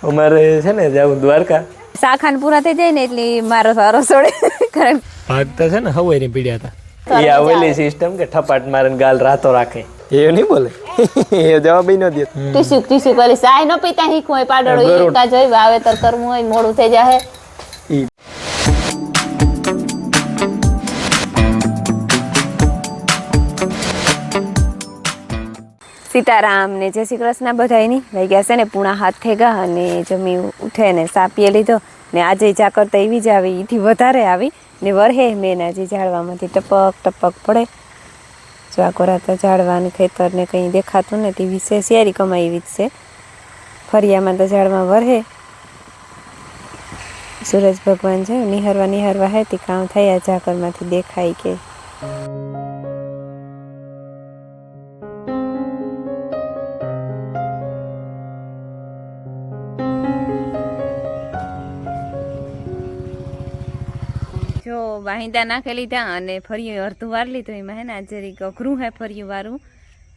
અમારે છે ને જાવું દ્વારકા શાખાન પૂરા થઈ જાય ને એટલે મારો સારો સોડે કારણ ભાગતા છે ને હવાઈ ની પીડ્યા હતા એ આવેલી સિસ્ટમ કે ઠપાટ મારે ગાલ રાતો રાખે એ નહીં બોલે એ જવાબ ન દે ટીસ્યુ ટીસ્યુ કરી સાય ન પીતા હીખું હોય પાડોળો ઈકા જોઈ વાવેતર કરવું હોય મોડું થઈ જાય સીતારામ ને જય શ્રી કૃષ્ણ બધાયની લઈ ગયા છે ને પૂણા હાથ થઈ ગયા અને જમી ઉઠે ને સાપીએ લીધો ને આજે જા કરતા એવી જ આવી એથી વધારે આવી ને વરહે મેં આજે ઝાડવામાંથી ટપક ટપક પડે જો આ કોરાતા ઝાડવાનું ખેતર ને કંઈ દેખાતું ને તે વિશે શેરી કમાઈ એવી જ છે ફરિયામાં તો ઝાડમાં વરહે સૂરજ ભગવાન છે નિહરવા હે તે કામ થયા ઝાકરમાંથી દેખાય કે જો વાહિંદા નાખી લીધા અને ફર્યું અડધું વાર લીધું એમાં હે ને જરીક અઘરું હે ફર્યું વારું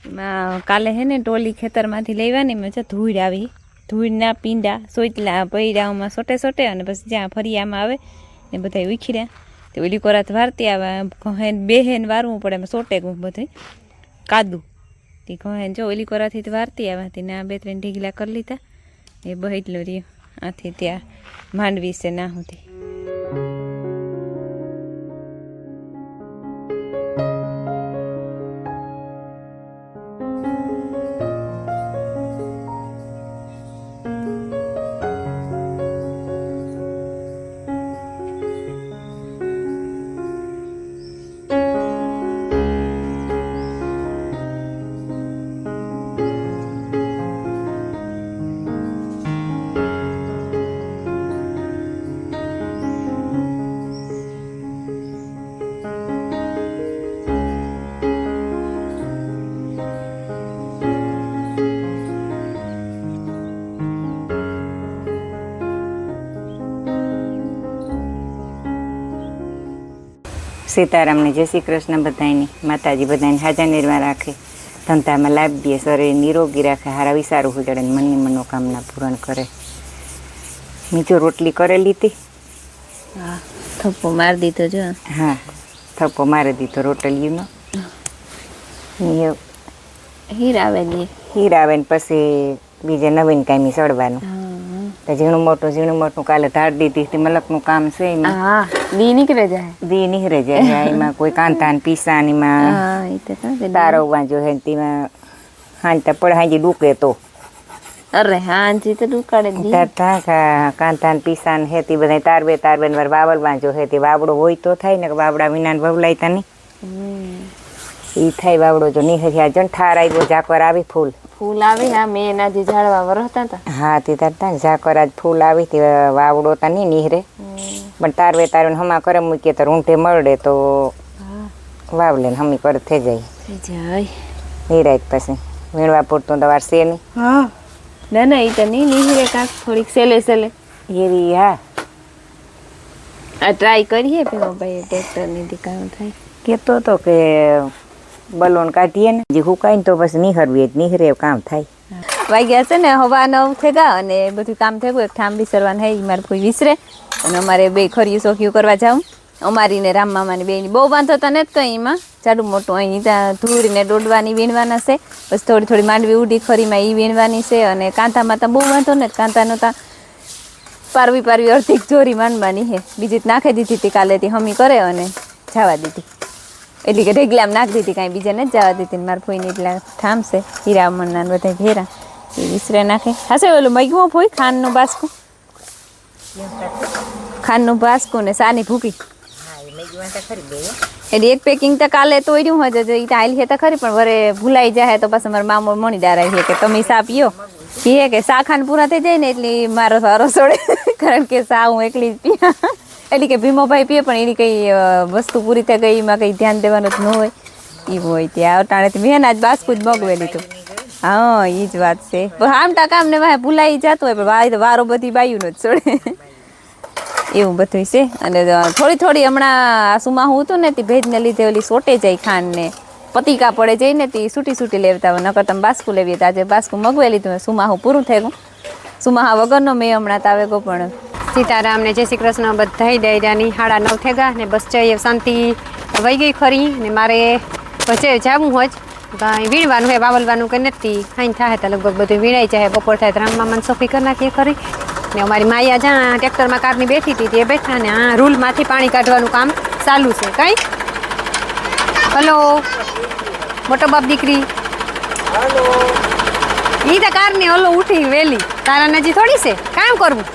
એમાં કાલે હે ને ટોલી ખેતરમાંથી લેવાની મેં છે ધૂળ આવી ધૂળના પીંડા સોઈતલા પૈડાઓમાં સોટે સોટે અને પછી જ્યાં ફરિયામાં આવે ને બધા ઉખીર્યા તો ઓલી કોરાત વારતી આવે બેહેન વારવું પડે એમાં સોટે ગું બધું કાદું તે ઘહેન જો ઓલી કોરાથી વારતી આવે તેને આ 2-3 ઢીગલા કરી લીધા એ બહેટલું રહ્યું આથી ત્યાં માંડવી છે ના હોતી સીતારામને જય શ્રી કૃષ્ણ બધાની માતાજી બધાને હાજા નિર્વા રાખે ધંધામાં લાભ દે શરીર નિરોગી રાખે હારા વિચારું હોય ચડે મનની મનોકામના પૂરણ કરે મીઠો રોટલી કરેલી હતી હા થપ્પો મારી દીધો જો હા થપ્પો મારી દીધો રોટલીનો હીરાવે ને પછી બીજે નવીન કાંઈ સડવાનું ઝીણું મોટું કાલે ધાર દીધી હતી મલકનું કામ છે એમાં દી નીકળે જાય એમાં કોઈ કાંતાન પીસાન એમાં તારવવા જો હે તેમાં હાંજતા પડે હાંજી ડૂકે તો અરે હાંજી તો ડૂકાડે કાંતાન પીસાન હે તે બધા તારવે વાર વાવલવા જો હે તે વાવડો હોય તો થાય ને વાવડા વિના વવલાયતા નહીં ઈ થાય વાવડો જો નિહર્યા જણ ઠાર આવ્યો ઝાકર આવી ફૂલ આવી હા મેં એના જે ઝાડવા વરસતા હતા હા તે તારતા ઝાકર આજ ફૂલ આવી તે વાવડો તા નહીં નિહરે પણ તારવે હમા કરે મૂકીએ તો રૂંઢે મળે તો વાવલે ને હમી કરે થઈ જાય નિરાય પછી વીણવા પૂરતું તો વાર છે નહીં ના એ તો નહીં નિહરે કાંક થોડીક સેલે એવી હા આ ટ્રાય કરીએ પેલો ભાઈ ટ્રેક્ટરની દુકાન થાય કહેતો હતો કે બલોન કાઢીએ ને જે હુકાય ને તો પછી નિહરવી નિહરે કામ થાય વાગ્યા છે ને હવા 9 થઈ ગયા અને બધું કામ થઈ ગયું એક ઠામ વિસરવાનું હે મારે કોઈ વિસરે અને અમારે બે ખરીયું સોખ્યું કરવા જાઉં અમારી ને રામ મામાની બેની બહુ વાંધો હતા ને તો એમાં જાડું મોટું અહીં ત્યાં ધૂળને દોડવાની વીણવાના છે બસ થોડી માંડવી ઉડી ખરીમાં એ વીણવાની છે અને કાંતામાં તો બહુ વાંધો ને કાંતાનો તો પારવી અડધી જોરી માંડવાની છે બીજી નાખી દીધી હતી કાલેથી હમી કરે અને જવા દીધી એટલે કે ઢેગલામાં નાખી દીધી કાંઈ બીજાને જ જવા દીધી મારા ફોઈને એટલા ઠામ છે હીરામણના બધા ઘેરા એ વિસરે નાખે હાશે ઓલું મગ્યું ફોઈ ખાંડનું બાસકું ને સાની ભૂકી એટલે એક પેકિંગ તો કાલે તોડ્યું હજુ એ તો આવેલી તો ખરી પણ વરે ભૂલાઈ જાય તો પાછું મારા મામો મણીદાર આવી કે તમે સા પીઓ કહે કે સા ખાંડ પૂરા થઈ જાય ને એટલે મારો સારો સોડે કારણ કે સા હું એકલી જ પીયા એટલે કે ભીમોભાઈ પીએ પણ એની કંઈ વસ્તુ પૂરી થઈ ગઈ એમાં કંઈ ધ્યાન દેવાનું જ ન હોય એવું હોય ત્યાં અટાણેથી મેં આજ બાસકું જ મગવેલી હતું હા એ જ વાત છે આમટા કામ ને વાહ ભૂલાઈ જતું હોય પણ વારો બધી બાયુનો જ છોડે એવું બધું છે અને થોડી હમણાં સુમાહું હતું ને તે ભેજને લીધે ઓલી સોટે જાય ખાંડ ને પતિકા પડે જઈને તે છૂટી લેવતા હોય નકર તમે બાસકું લેવીએ તો આજે બાસકું મગવાઈ લીધું સુમાહું પૂરું થઈ ગયું સુમાહા વગરનો મેં હમણાં તાવેગો પણ સીતારામ ને જય શ્રી કૃષ્ણ બધાય ડાયરાની 9:30 થઈ ગયા ને બસ જઈએ શાંતિ વહી ગઈ ખરી ને મારે પછી જવું હોય કાંઈ વીણવાનું હોય વાવલવાનું કે નથી ખાઈને થાય તો લગભગ બધું વીણાઈ જાય બપોર થાય તો રામમામાને સોફી કરી નાખીએ ખરી ને અમારી માયા જ્યાં ટ્રેક્ટરમાં કારની બેઠી હતી તે બેઠા ને આ રૂલમાંથી પાણી કાઢવાનું કામ ચાલુ છે કાંઈ હલો મોટો બાપ દીકરી ઈ તો કારની હલો ઉઠી વેલી તારા નજી થોડી છે કામ કરવું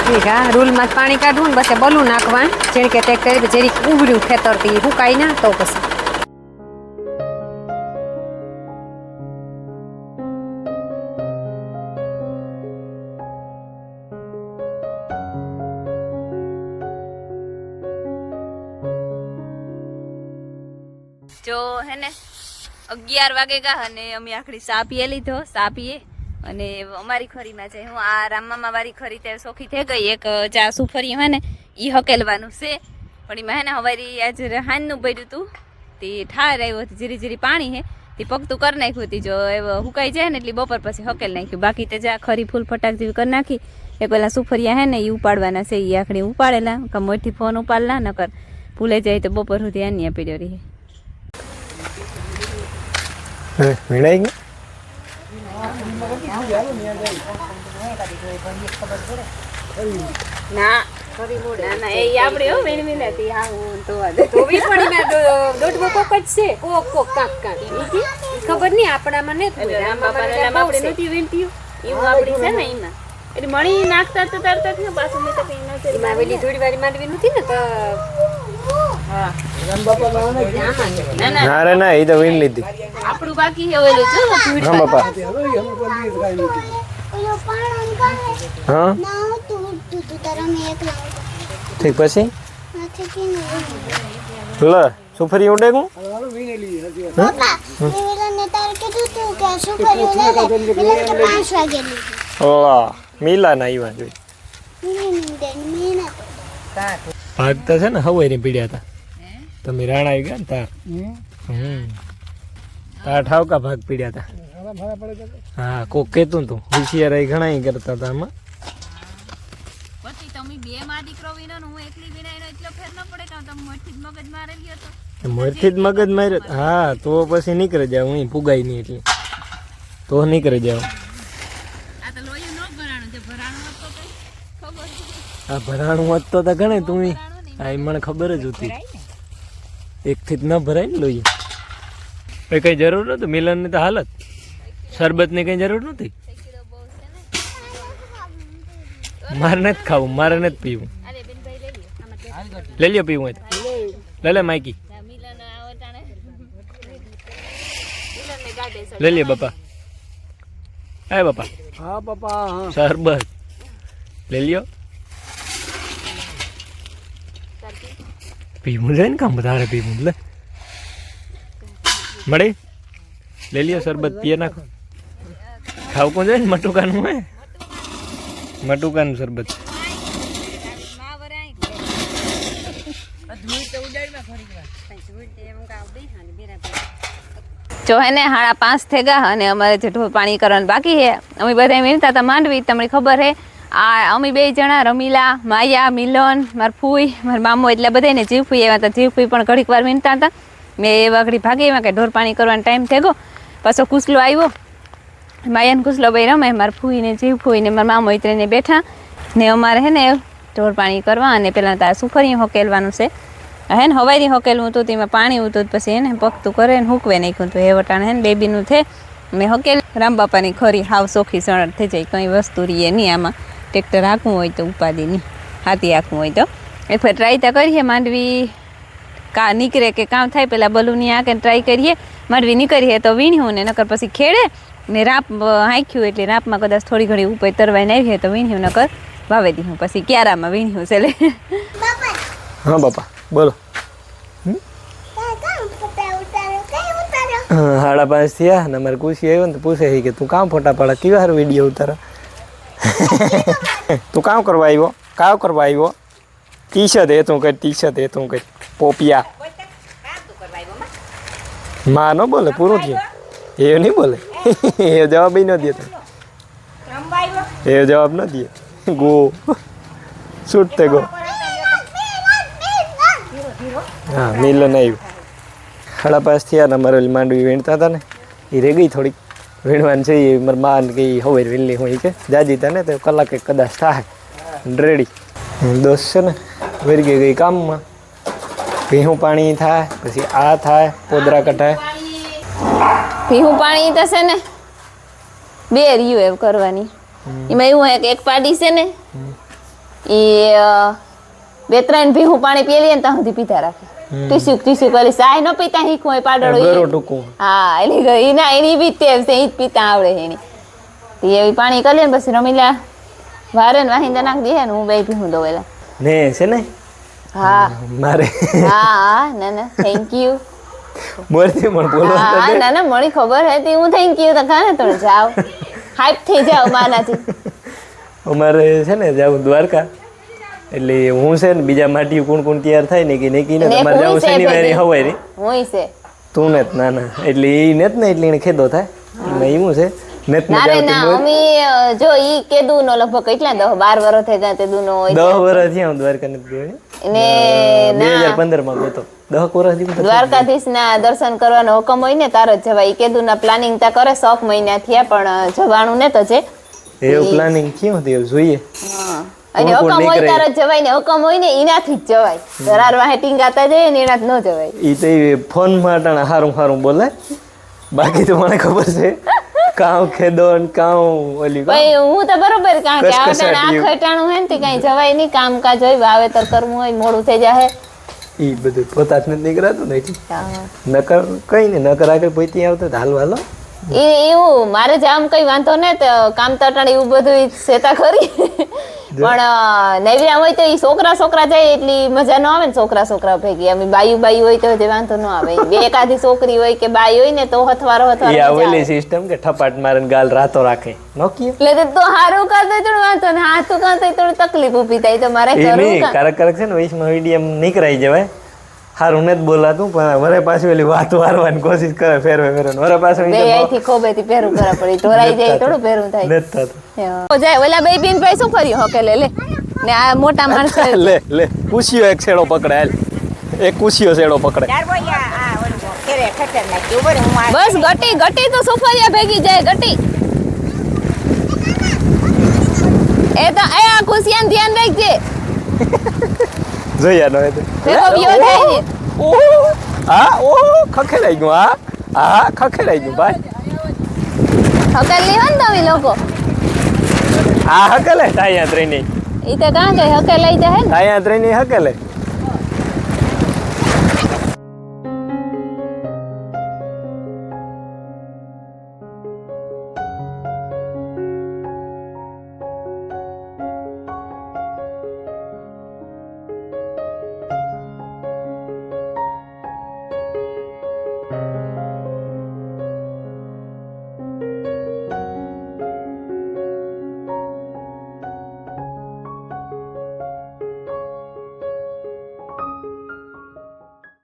ઠીક હા રૂલમાં પાણી કાઢવું ને બસ બલું નાખવા જેમ કે ટ્રેક્ટર જેરી ઉગડ્યું ખેતરથી હુકાઈ ના તો પછી જો હે ને 11 વાગે ગયા અને અમે આખડી સા પીએ લીધો સા પીએ અને અમારી ખરીમાં છે હું આ રામમામા વાળી ખરી તે સોખી થઈ ગઈ એક ચા સુફરી હે ને એ હકેલવાનું છે પણ એમાં હે ને હવારી આજે હાનનું પડ્યું હતું તે ઠાર આવ્યો હતી જીરી જીરી પાણી હે તે પગતું કરી નાખ્યું હતી જો એવો હુકાઈ જાય ને એટલે બપોર પછી હકેલ નાખ્યું બાકી તે જા ખરી ફૂલ ફટાક જેવી કરી નાખી એક પેલા સુફરિયા હે ને એ ઉપાડવાના છે એ આખડી ઉપાડેલા કમોરથી ફોન ઉપાડલા નકર ભૂલે જાય તો બપોર સુધી આની પીડ્યો રહી વીણાઈ ગઈ ના ના એ આપણે હો વીણવી નથી હા હું તો દોઢ કોક જ છે કોક કાક કાક ખબર નહીં આપણામાં નથી આપણે નથી વીણતી એવું આપણી છે ને એમાં એટલે મણી નાખતા તો તરત જ ને પાછું મેં તો કઈ નથી એમાં પેલી થોડી વાર માંડવી નથી ને તો ના રે ના એ તો વીણ લીધી આપણું બાકી છે ઓલું જો હા બાપા હા ઠીક પછી લ સુફરી ઉડે કું મીલા ના આવ્યા જોઈ ભાગતા છે ને હવાઈ પીડ્યા હતા તમે રાણા આવી ગયા ને તાર તાર ઠાવકા ભાગ પીડ્યા હતા હા કોક કેતું તું હોશિયાર ઘણા કરતા હતા આમાં પછી તમે બે માં દીકરો વીણો ને હું એકલી વીણાઈનો એટલો ફેર ન પડે કે તમે મોરથી જ મગજ મારે ગયો તો મોરથી જ મગજ માર્યો હા તો પછી નીકળી જાય હું ફુગાઈ નહીં એટલે તો નીકળી જાવ આ તો લોયું ન ભરાણું છે ભરાણું હતો કઈ ખબર આ ભરાણું હોત તો ગણે તું આ મને ખબર જ હતી એકથી જ ન ભરાય ને લોહી કઈ જરૂર નતું મિલન ની તો હાલત શરબત ની કઈ જરૂર નથી મારે નથી ખાવું મારે નથી પીવું લઈ લ્યો પીવું હોય તો લે માઇકી લઈ લ્યો બાપા હા બાપા હા પપ્પા હા શરબત લઈ લ્યો પીવું છે ને કામ તારે પીવું લે મળે લઈ લ્યો શરબત પીએ નાખો ખાવ કોણ જાય ને મટુકાનું હોય મટુકાનું શરબત જો હે ને 5:30 થઈ ગયા અને અમારે જે ઢોર પાણી કરવાનું બાકી છે અમે બધા વીણતા હતા માંડવી તમને ખબર હે આ અમે 2 જણા રમીલા માયા મિલન માર ફૂઈ માર મામો એટલે બધાને જીવ ફૂઈ આવ્યા હતા જીવ ફૂઈ પણ ઘડીક વાર વીણતા હતા મેં એ વાઘડી ભાગી એમાં કે ઢોર પાણી કરવાનો ટાઈમ થઈ ગયો પાછો કુસલો આવ્યો માયાને કુસલો ભાઈ રમે મારા ફૂઈને જીવ ફૂઈને મારા મામો ઇતરીને બેઠા ને અમારે હે ને ઢોર પાણી કરવા અને પહેલાં તાર સુફરી હોકેલવાનું છે હે ને હવારી હોકેલવું હતું તેમાં પાણી હતું પછી એને પગતું કરે ને હૂકવે નાખ્યું હતું એ વટાણે હે ને બેબીનું છે મેં હોકેલ રામબાપાની ખરી હાવ સોખી સણર થઈ જાય કંઈ વસ્તુ રહીએ નહીં આમાં ટ્રેક્ટર હાંકવું હોય તો ઉપાધિ નહીં હાથી હાંકવું હોય તો એક ફેર ટ્રાય તો કરીએ માંડવી કા નીકળે કે કામ થાય પહેલાં બલૂની આંકે ટ્રાય કરીએ માંડવી નીકળીએ તો વીણ્યું ને નકર પછી ખેડે ને રાપ હાંક્યું એટલે રાપમાં કદાચ થોડી ઘણી ઉપર તરવાઈને આવીએ તો વીણ્યું નકર વાવે દીધું પછી ક્યારામાં વીણ્યું છે લે હા બાપા બોલો 5:30 થયા ને અમારે ખુશી આવ્યો ને તો પૂછે કે તું કામ ફોટા પાડે કેવા સારું વિડીયો ઉતારા તું કામ કરવા આવ્યો કામ કરવા આવ્યો ટી શર્ટ એ તું કઈ ટી શર્ટ એ તું કઈ પોપિયા માં ન બોલે પૂરું થયું એ નહીં બોલે એ જવાબ ન દે એ જવાબ ન દે ગો છૂટતે ગો હા મિલન આવ્યું 5:30 થયા ને અમારે ઓલી માંડવી વીણતા હતા ને એ રહી ગઈ થોડીક વીણવાની છે એ મારી માં ગઈ હવે વેલી હોય કે જાજી તા ને તો કલાકે કદાચ થાય રેડી દોસ્ત છે ને વેરી ગઈ કામમાં ભીહું પાણી થાય પછી આ થાય પોદરા કટાય ભીહું પાણી તો છે ને 2 રહ્યું એવું કરવાની એમાં એવું હોય કે એક પાડી છે ને એ 2-3 ભીહું પાણી પીએ ને ત્યાં સુધી પીતા રાખે ટીસ્યુ કરી સાય ન પીતા હીખું હોય પાડોળો ગરો ટૂંકું હા એટલે એની બી ટેવ છે ઈ જ પીતા આવડે એની તો એવી પાણી કરી લે ને પછી રમીલા વારે ને વાહિંદા નાખ દે ને હું 2 ભીહું દોવેલા ને છે ને હા મારે હા ના થેન્ક યુ મોરથી પણ બોલો હા ના મને ખબર હતી હું થેન્ક યુ તો કાને તો જાવ હાઈપ થઈ જાવ માનાથી અમારે છે ને જાવ દ્વારકા એટલે હું છે ને બીજા માટી કોણ તૈયાર થાય ને કે નકી ને તમારે જાવ શનિવારે હવાય રે હોય છે તું ને ના ના એટલે એ નેત ને એટલે એને ખેદો થાય એમાં એવું છે નેત ને ના જાવ ના અમે જો ઈ કેદુ નો લગભગ કેટલા 10-12 વર્ષ થઈ ગયા તે દુ નો 10 વર્ષ થયા હું દ્વારકા ને ગયો ને 2015 માં ગયો તો 10 વર્ષ થી દ્વારકાધીશ ના દર્શન કરવાનો હુકમ હોય ને તાર જ જવાય ઈ કેદુ ના પ્લાનિંગ તા કરે 100 મહિના થયા પણ જવાનું ને તો છે એવું પ્લાનિંગ કેવું થયું જોઈએ અને હુકમ હોય તાર જ જવાય ને હુકમ હોય ને એનાથી જ જવાય દરાર વાહે ટીંગાતા જાય ને એના જ ન જવાય ઈ તો ફોન માં અટાણા હારું બોલે બાકી તો મને ખબર છે કામ ખેદો ને કામ ઓલી ભાઈ હું તો બરોબર કારણ કે આવટાણ આખ અટાણું હે ને તે કઈ જવાય નહીં કામકાજ હોય વાવેતર કરવું હોય મોડું થઈ જાય ઈ બધું પોતા જ નથી નીકળાતું ને નકર કઈ ને નકર આગળ પૈતી આવતો હાલો હાલો એવું મારે જ આમ કઈ વાંધો ને તો કામ તો અટાણે એવું બધું સેતા ખરી પણ નૈવ્યા હોય તો ઈ છોકરા જાય એટલી મજા ન આવે ને છોકરા ભેગી અમે બાયું હોય તો જે વાંધો ન આવે બે એકાદી છોકરી હોય કે બાઈ હોય ને તો હથવારો ઈ આવેલી સિસ્ટમ કે ઠપાટ મારે ગાલ રાતો રાખે નોકી એટલે તો હારું કાતે તો વાંધો ને હાથું કાતે થોડી તકલીફ ઊભી થાય તો મારે કરવું કારક છે ને વૈશમાં મીડિયમ નીકળાઈ જવાય હારું નથી બોલાતું પણ વરે પાછું એલી વાત વારવાની કોશિશ કરે ફેરવે વરે પાછું બે અહીંથી ખોબેથી ફેરું કરા પડી ઢોરાઈ જાય થોડું ફેરું થાય નથી થતું જાય ઓલા બે બેન ભાઈ શું કર્યું હોકે લે ને આ મોટા માણસ લે કુશીઓ એક શેડો પકડે હાલ એક કુશીઓ શેડો પકડે બસ ગટી તો સોફરિયા ભેગી જાય ગટી એ તો આ કુશિયાન ધ્યાન રાખજે જોયા નો તો દેખો વિયો થાય ને ખખેરાઈ ગયું ખખેરાઈ ગયું ભાઈ હકલ લી હન તમે લોકો હકલે તાયા ત્રણે ઈ તો કાં ગઈ હકલ લઈ જાય ને તાયા ત્રણે હકલે